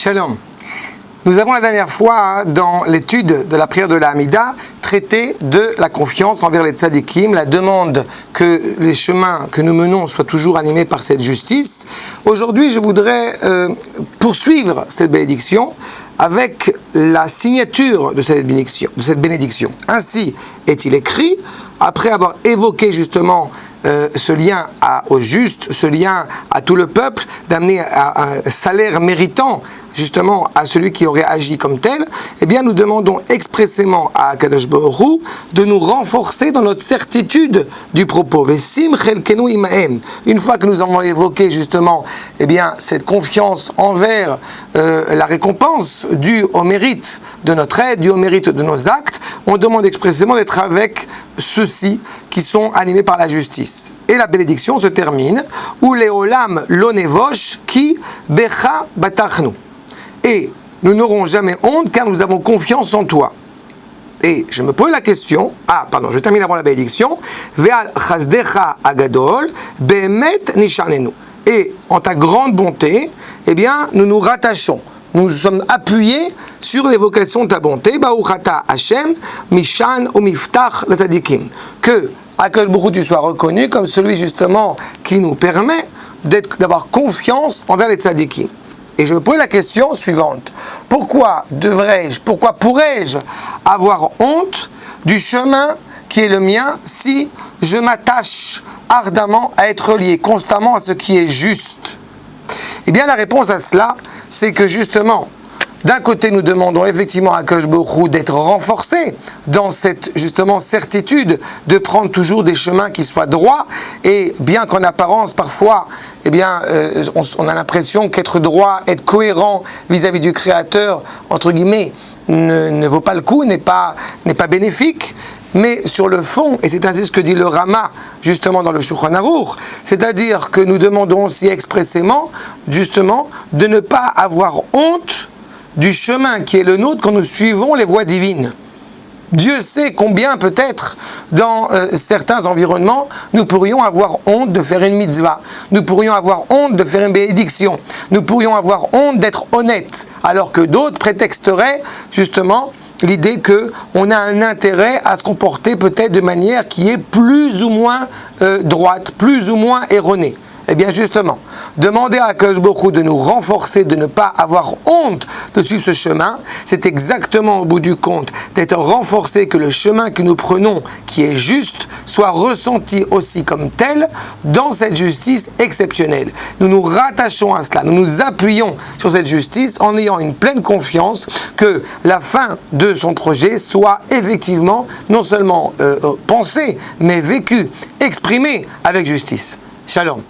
Shalom. Nous avons la dernière fois, dans l'étude de la prière de la Hamida, traité de la confiance envers les tzadikim, la demande que les chemins que nous menons soient toujours animés par cette justice. Aujourd'hui, je voudrais poursuivre cette bénédiction avec la signature de cette bénédiction. Ainsi est-il écrit, après avoir évoqué justement ce lien au juste, ce lien à tout le peuple, d'amener à un salaire méritant justement à celui qui aurait agi comme tel, eh bien nous demandons expressément à Akadosh Baruch Hu de nous renforcer dans notre certitude du propos. Vesim chelkenu imahem. Une fois que nous avons évoqué justement eh bien, cette confiance envers la récompense due au mérite de notre aide, due au mérite de nos actes, on demande expressément d'être avec ceux-ci qui sont animés par la justice. Et la bénédiction se termine ou leolam lo nevosh ki becha batachnu. Et nous n'aurons jamais honte car nous avons confiance en toi. Et je me pose la question, je termine avant la bénédiction, ve'al chasdecha agadol be'emet nishanenu. Et en ta grande bonté, eh bien, nous nous rattachons. Nous sommes appuyés sur l'évocation de ta bonté. Baruchata Hashem, Mishan ou Miftach le Tzadikim. Que Akadosh Baruch Hu tu sois reconnu comme celui justement qui nous permet d'avoir confiance envers les Tzadikim. Et je me pose la question suivante. Pourquoi pourrais-je avoir honte du chemin qui est le mien si je m'attache ardemment à être lié constamment à ce qui est juste? Eh bien, la réponse à cela, c'est que justement, d'un côté, nous demandons effectivement à Akadosh Baruch Hu d'être renforcé dans cette justement certitude de prendre toujours des chemins qui soient droits. Et bien qu'en apparence, parfois, eh bien, on a l'impression qu'être droit, être cohérent vis-à-vis du Créateur, entre guillemets, ne vaut pas le coup, n'est pas bénéfique. Mais sur le fond, et c'est ainsi ce que dit le Rama justement dans le Shulchan Aruch, c'est-à-dire que nous demandons aussi expressément justement de ne pas avoir honte du chemin qui est le nôtre quand nous suivons les voies divines. Dieu sait combien peut-être dans certains environnements nous pourrions avoir honte de faire une mitzvah, nous pourrions avoir honte de faire une bénédiction, nous pourrions avoir honte d'être honnête, alors que d'autres prétexteraient justement l'idée qu'on a un intérêt à se comporter peut-être de manière qui est plus ou moins droite, plus ou moins erronée. Eh bien justement, demander à Akadosh Baruch Hu de nous renforcer, de ne pas avoir honte de suivre ce chemin, c'est exactement au bout du compte d'être renforcé, que le chemin que nous prenons, qui est juste, soit ressenti aussi comme tel dans cette justice exceptionnelle. Nous nous rattachons à cela, nous nous appuyons sur cette justice en ayant une pleine confiance que la fin de son projet soit effectivement non seulement pensée, mais vécue, exprimée avec justice. Shalom.